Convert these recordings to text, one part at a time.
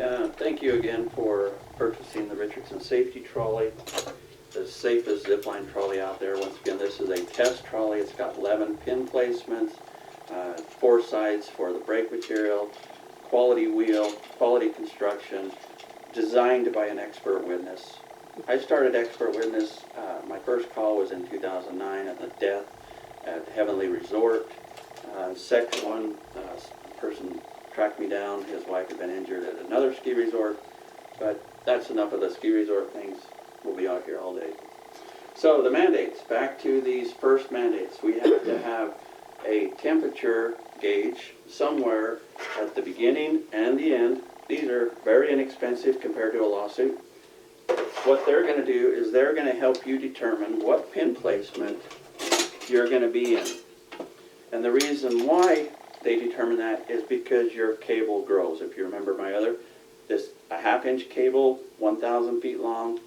Thank you again for purchasing the Richardson Safety Trolley, the safest zipline trolley out there. Once again, this is a test trolley. It's got 11 pin placements, 4 sides for the brake material, quality wheel, quality construction, designed by an expert witness. I started expert witness, my first call was in 2009 at the death at Heavenly Resort. Second one, person tracked me down. His wife had been injured at another ski resort, but that's enough of the ski resort things. We'll be out here all day. So the mandates, back to these first mandates. We have to have a temperature gauge somewhere at the beginning and the end. These are very inexpensive compared to a lawsuit. What they're going to do is they're going to help you determine what pin placement you're going to be in. And the reason why they determine that is because your cable grows. If you remember my other, this a 1/2 inch cable, 1,000 feet long,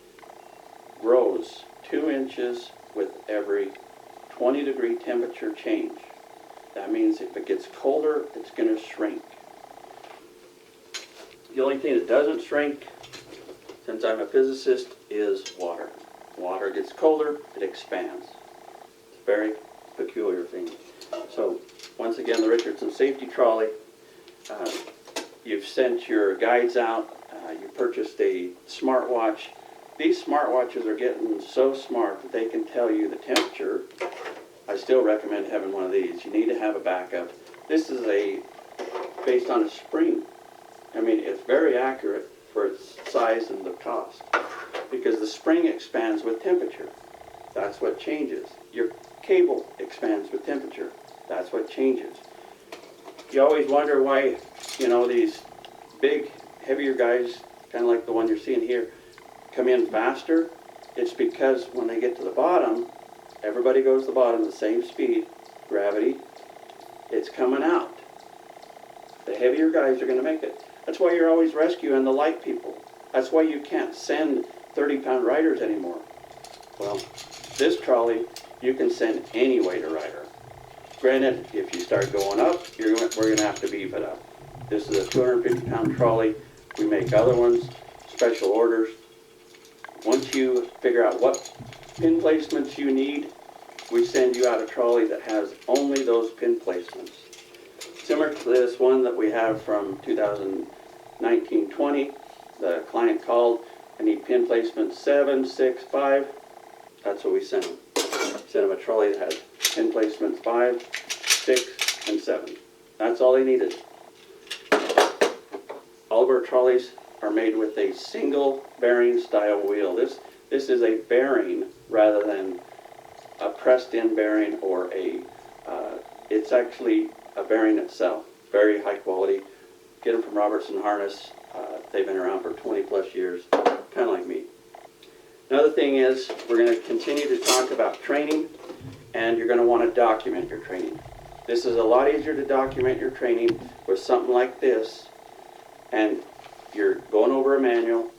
grows 2 inches with every 20-degree temperature change. That means if it gets colder, it's going to shrink. The only thing that doesn't shrink, since I'm a physicist, is water. Water gets colder, it expands. It's a very peculiar thing. So, once again, the Richardson Safety Trolley. You've sent your guides out. You purchased a smartwatch. These smartwatches are getting so smart that they can tell you the temperature. I still recommend having one of these. You need to have a backup. This is based on a spring. I mean, it's very accurate for its size and the cost, because the spring expands with temperature. That's what changes. Your cable expands with temperature. That's what changes. You always wonder why, these big, heavier guys, kind of like the one you're seeing here, come in faster. It's because when they get to the bottom, everybody goes to the bottom the same speed, gravity, it's coming out. The heavier guys are going to make it. That's why you're always rescuing the light people. That's why you can't send 30-pound riders anymore. Well, this trolley, you can send any weighted rider. Granted, if you start going up, we're going to have to beef it up. This is a 250-pound trolley. We make other ones, special orders. Once you figure out what pin placements you need, we send you out a trolley that has only those pin placements. Similar to this one that we have from 2019-20, the client called, I need pin placement 7, 6, 5. That's what we sent them. Sent them a trolley that has pin placement 5, 6, and 7. That's all they needed. All of our trolleys are made with a single bearing style wheel. This is a bearing rather than a pressed in bearing or it's actually a bearing itself. Very high quality. Get them from Richardson Harness. They've been around for 20 plus years, kind of like me. Another thing is we're going to continue to talk about training, and you're going to want to document your training. This is a lot easier to document your training with something like this, and you're going over a manual.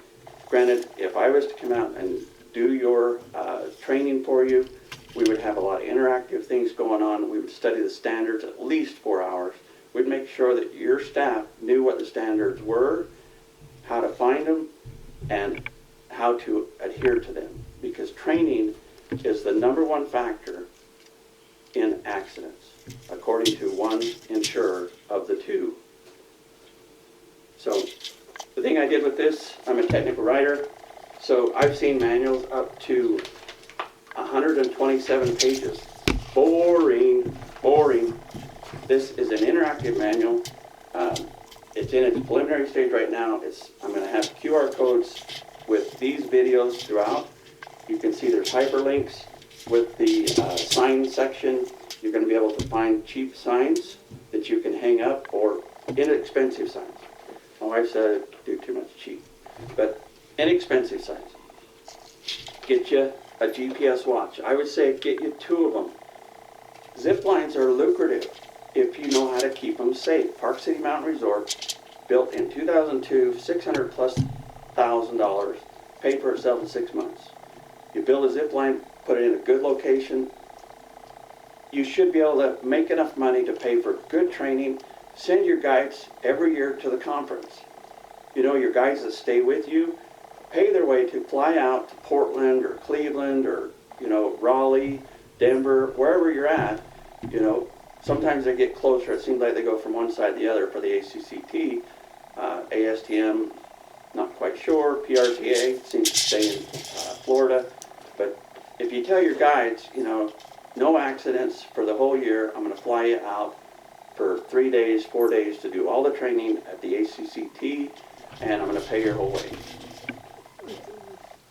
Granted, if I was to come out and do your training for you, we would have a lot of interactive things going on. We would study the standards at least 4 hours. We'd make sure that your staff knew what the standards were, how to find them, and how to adhere to them. Because training is the #1 factor in accidents, according to one insurer of the 2. So the thing I did with this, I'm a technical writer, so I've seen manuals up to 127 pages. Boring, boring. This is an interactive manual. It's in its preliminary stage right now. I'm going to have QR codes with these videos throughout. You can see there's hyperlinks with the sign section. You're going to be able to find cheap signs that you can hang up, or inexpensive signs. My wife said I do too much cheap, but inexpensive signs. Get you a GPS watch. I would say get you 2 of them. Zip lines are lucrative if you know how to keep them safe. Park City Mountain Resort, built in 2002, $600,000+, paid for itself in 6 months. You build a zip line, put it in a good location. You should be able to make enough money to pay for good training. Send your guides every year to the conference. you know, your guys that stay with you pay their way to fly out to Portland or Cleveland or, you know, Raleigh, Denver, wherever you're at. You know, sometimes they get closer. It seems like they go from one side to the other for the ACCT. ASTM, not quite sure. PRTA seems to stay in Florida. But if you tell your guides, you know, no accidents for the whole year, I'm going to fly you out for 3 days, 4 days to do all the training at the ACCT, and I'm going to pay your whole way.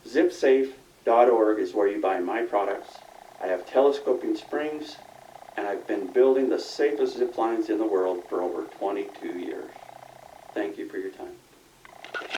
Zipsafe.org is where you buy my products. I have telescoping springs, and I've been building the safest zip lines in the world for over 22 years. Thank you for your time.